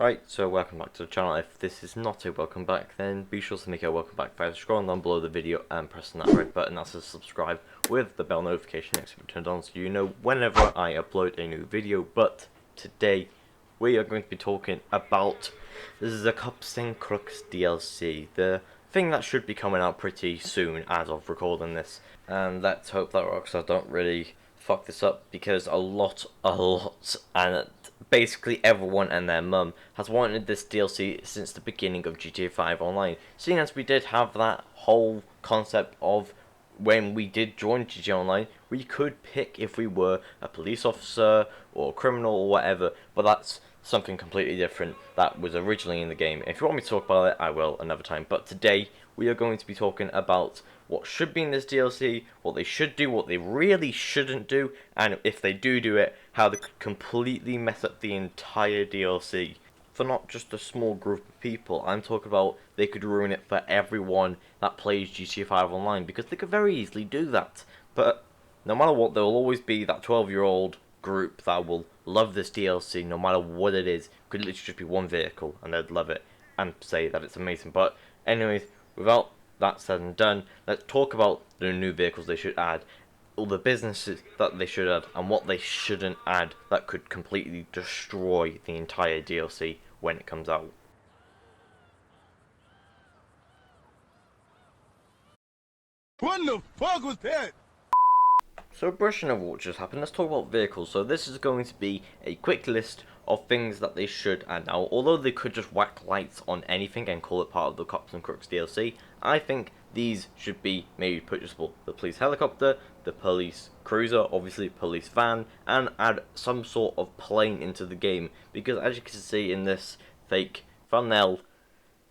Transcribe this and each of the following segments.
Right, so welcome back to the channel. If this is not a welcome back, then be sure to make it a welcome back by scrolling down below the video and pressing that red button that says subscribe with the bell notification next to be turned on so you know whenever I upload a new video. But today we are going to be talking about the Cops and Crooks DLC, the thing that should be coming out pretty soon as of recording this. And let's hope that Rockstar don't really fuck this up, because a lot, and basically everyone and their mum has wanted this DLC since the beginning of GTA 5 Online, seeing as we did have that whole concept of when we did join GTA Online, we could pick if we were a police officer or a criminal or whatever, but that's something completely different that was originally in the game. If you want me to talk about it, I will another time, but today we are going to be talking about what should be in this DLC, what they should do, what they really shouldn't do, and if they do it, how they could completely mess up the entire DLC. For not just a small group of people, I'm talking about they could ruin it for everyone that plays GTA 5 Online, because they could very easily do that. But no matter what, there will always be that 12-year-old group that will love this DLC no matter what it is. It could literally just be one vehicle and they'd love it and say that it's amazing. But anyways, without that said and done, let's talk about the new vehicles they should add, all the businesses that they should add, and what they shouldn't add that could completely destroy the entire DLC when it comes out. What the fuck was that? So brushing over what just happened, let's talk about vehicles. So this is going to be a quick list of things that they should add. Now, although they could just whack lights on anything and call it part of the Cops and Crooks DLC, I think these should be maybe purchasable. The police helicopter, the police cruiser, obviously police van, and add some sort of plane into the game. Because as you can see in this fake thumbnail,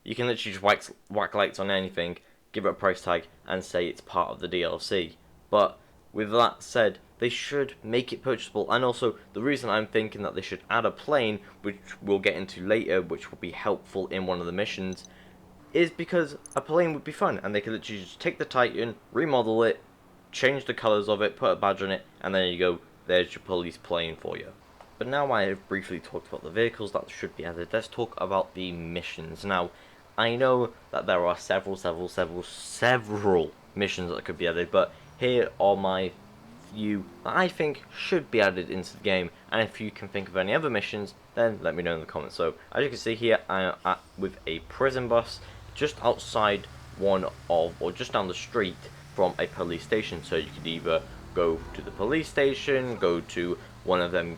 you can literally just whack lights on anything, give it a price tag, and say it's part of the DLC. But with that said, they should make it purchasable. And also, the reason I'm thinking that they should add a plane, which we'll get into later, which will be helpful in one of the missions, is because a plane would be fun, and they could literally just take the Titan, remodel it, change the colours of it, put a badge on it, and there you go, there's your police plane for you. But now I have briefly talked about the vehicles that should be added, let's talk about the missions. Now, I know that there are several missions that could be added, but here are my few that I think should be added into the game, and if you can think of any other missions, then let me know in the comments. So as you can see here, I am with a prison bus just outside one of, or just down the street from a police station. So you could either go to the police station, go to one of them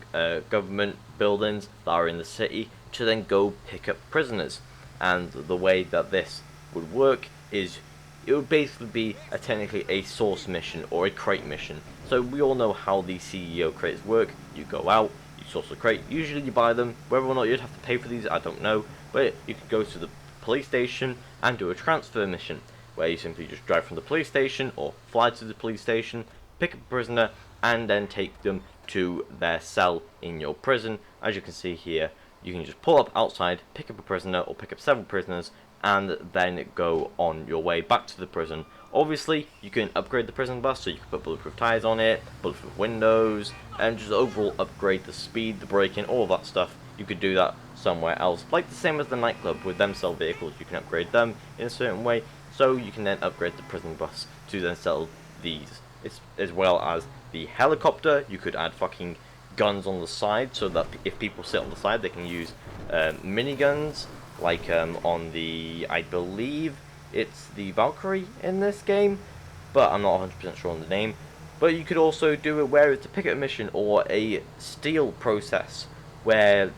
government buildings that are in the city, to then go pick up prisoners. And the way that this would work is it would basically be technically a source mission or a crate mission. So we all know how the CEO crates work. You go out, you source a crate, usually you buy them. Whether or not you'd have to pay for these, I don't know. But you could go to the police station and do a transfer mission, where you simply just drive from the police station or fly to the police station, pick up a prisoner, and then take them to their cell in your prison. As you can see here, you can just pull up outside, pick up a prisoner or pick up several prisoners, and then go on your way back to the prison. Obviously, you can upgrade the prison bus, so you can put bulletproof tires on it, bulletproof windows, and just overall upgrade the speed, the braking, all of that stuff. You could do that somewhere else. Like the same as the nightclub, with them sell vehicles, you can upgrade them in a certain way, so you can then upgrade the prison bus to then sell these. As well as the helicopter, you could add fucking guns on the side, so that if people sit on the side, they can use miniguns, like on the, I believe it's the Valkyrie in this game, but I'm not 100% sure on the name. But you could also do it where it's a picket mission or a steal process, where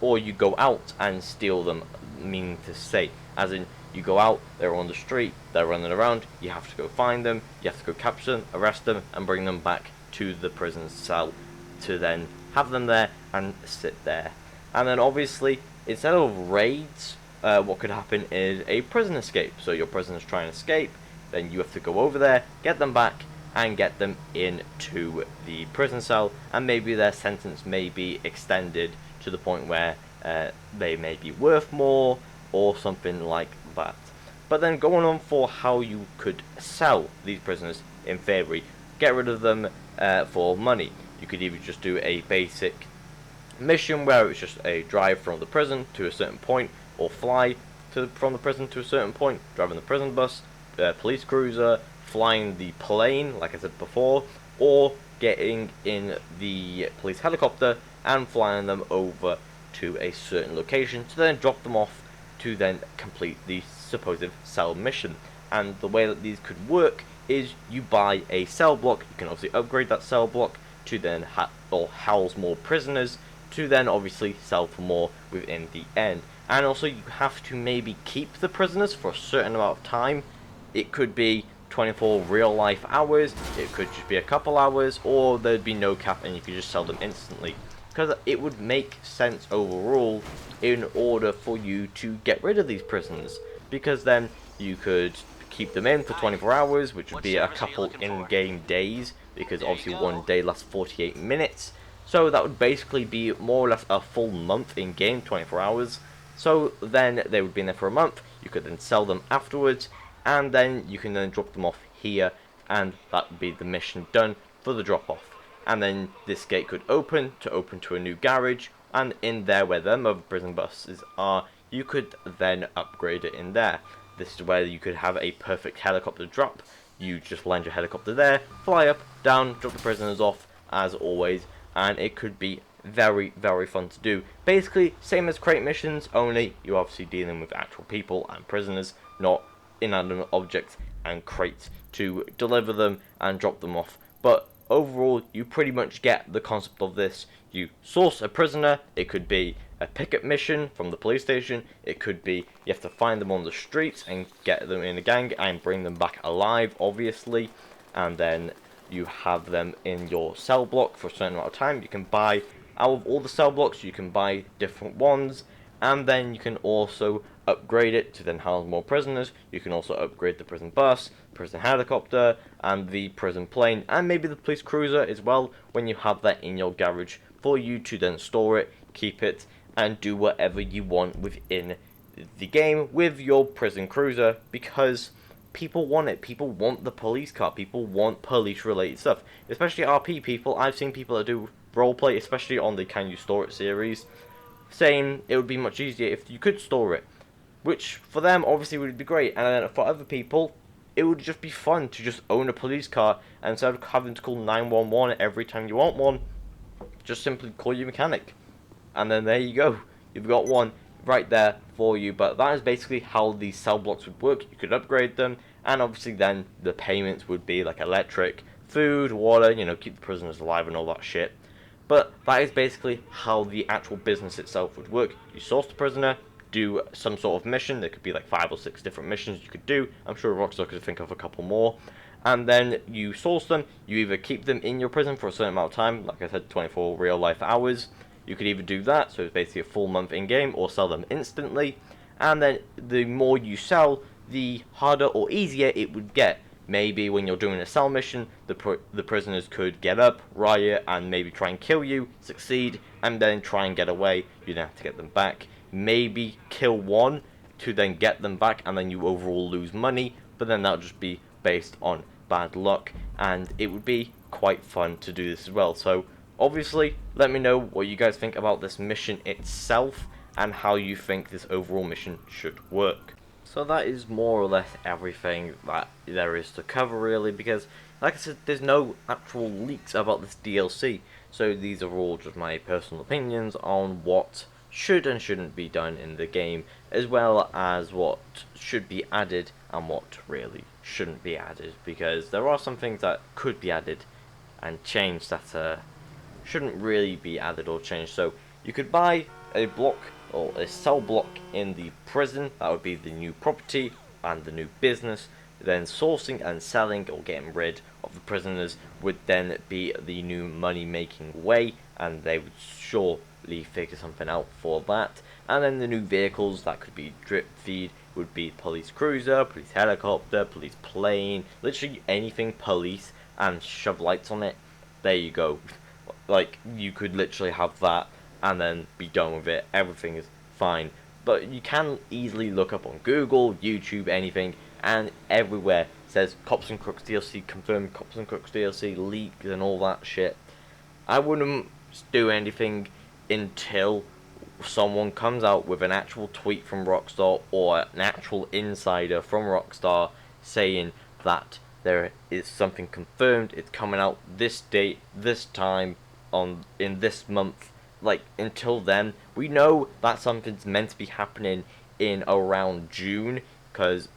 or you go out and steal them, meaning to say, as in you go out, they're on the street, they're running around, you have to go find them, you have to go capture them, arrest them, and bring them back to the prison cell to then have them there and sit there. And then obviously, instead of raids, what could happen is a prison escape. So your prisoner's trying to escape, then you have to go over there, get them back, and get them into the prison cell, and maybe their sentence may be extended to the point where they may be worth more, or something like that. But then going on for how you could sell these prisoners in theory, get rid of them for money. You could either just do a basic mission where it's just a drive from the prison to a certain point, or fly from the prison to a certain point, driving the prison bus, police cruiser, flying the plane, like I said before, or getting in the police helicopter and flying them over to a certain location to then drop them off to then complete the supposed cell mission. And the way that these could work is you buy a cell block. You can obviously upgrade that cell block to then house more prisoners, to then obviously sell for more within the end. And also you have to maybe keep the prisoners for a certain amount of time. It could be 24 real life hours, it could just be a couple hours, or there'd be no cap and you could just sell them instantly. Because it would make sense overall in order for you to get rid of these prisoners. Because then you could keep them in for 24 hours, which would be a couple in-game days, because obviously one day lasts 48 minutes. So that would basically be more or less a full month in-game, 24 hours. So then they would be in there for a month, you could then sell them afterwards, and then you can then drop them off here, and that would be the mission done for the drop-off. And then this gate could open to a new garage, and in there where them other prison buses are, you could then upgrade it in there. This is where you could have a perfect helicopter drop. You just land your helicopter there, fly up, down, drop the prisoners off, as always, and it could be very, very fun to do. Basically, same as crate missions, only you're obviously dealing with actual people and prisoners, not inanimate objects and crates to deliver them and drop them off. But overall, you pretty much get the concept of this. You source a prisoner, it could be a picket mission from the police station, it could be you have to find them on the streets and get them in a gang and bring them back alive, obviously, and then you have them in your cell block for a certain amount of time. You can buy, out of all the cell blocks, you can buy different ones, and then you can also upgrade it to then house more prisoners. You can also upgrade the prison bus, prison helicopter, and the prison plane, and maybe the police cruiser as well, when you have that in your garage for you to then store it, keep it, and do whatever you want within the game with your prison cruiser, because people want it. People want the police car. People want police related stuff, especially RP people. I've seen people that do roleplay, especially on the Can You Store It series, saying it would be much easier if you could store it, which for them obviously would be great, and then for other people it would just be fun to just own a police car, and instead of having to call 911 every time you want one, just simply call your mechanic, and then there you go, you've got one right there for you. But that is basically how these cell blocks would work. You could upgrade them, and obviously then the payments would be like electric, food, water, you know, keep the prisoners alive and all that shit. But that is basically how the actual business itself would work. You source the prisoner, do some sort of mission. There could be like 5 or 6 different missions you could do. I'm sure Rockstar could think of a couple more. And then you source them. You either keep them in your prison for a certain amount of time, like I said, 24 real life hours. You could either do that, so it's basically a full month in game, or sell them instantly. And then the more you sell, the harder or easier it would get. Maybe when you're doing a cell mission, the prisoners could get up, riot, and maybe try and kill you, succeed, and then try and get away. You then have to get them back. Maybe kill one to then get them back, and then you overall lose money, but then that would just be based on bad luck, and it would be quite fun to do this as well. So obviously, let me know what you guys think about this mission itself, and how you think this overall mission should work. So that is more or less everything that there is to cover, really, because like I said, there's no actual leaks about this DLC, so these are all just my personal opinions on what should and shouldn't be done in the game, as well as what should be added and what really shouldn't be added, because there are some things that could be added and changed that shouldn't really be added or changed. So you could buy a block or a cell block in the prison, that would be the new property and the new business. Then sourcing and selling or getting rid of the prisoners would then be the new money making way, and they would surely figure something out for that. And then the new vehicles, that could be drip feed, would be police cruiser, police helicopter, police plane, literally anything police, and shove lights on it. There you go. Like, you could literally have that and then be done with it. Everything is fine. But you can easily look up on Google, YouTube, anything, and everywhere says Cops and Crooks DLC confirmed, Cops and Crooks DLC leaked, and all that shit. I wouldn't do anything until someone comes out with an actual tweet from Rockstar or an actual insider from Rockstar saying that there is something confirmed, it's coming out this date, this time, in this month. Like, until then, we know that something's meant to be happening in around June, because,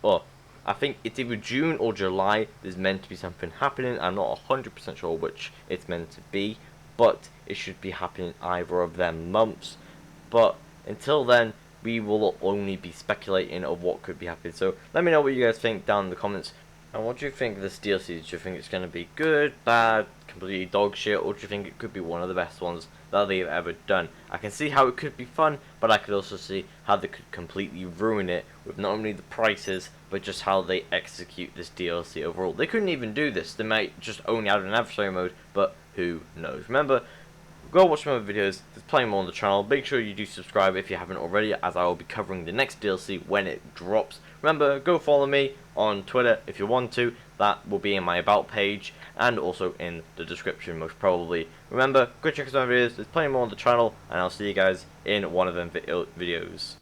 I think it's either June or July, there's meant to be something happening. I'm not 100% sure which it's meant to be, but it should be happening either of them months. But until then, we will only be speculating of what could be happening. So let me know what you guys think down in the comments. And what do you think of this DLC? Do you think it's going to be good, bad, completely dog shit, or do you think it could be one of the best ones that they've ever done? I can see how it could be fun, but I could also see how they could completely ruin it with not only the prices, but just how they execute this DLC overall. They couldn't even do this. They might just only add an adversary mode, but who knows? Remember, go watch my other videos, there's plenty more on the channel. Make sure you do subscribe if you haven't already, as I will be covering the next DLC when it drops. Remember, go follow me on Twitter if you want to. That will be in my about page and also in the description most probably. Remember, go check out my videos, there's plenty more on the channel, and I'll see you guys in one of them videos.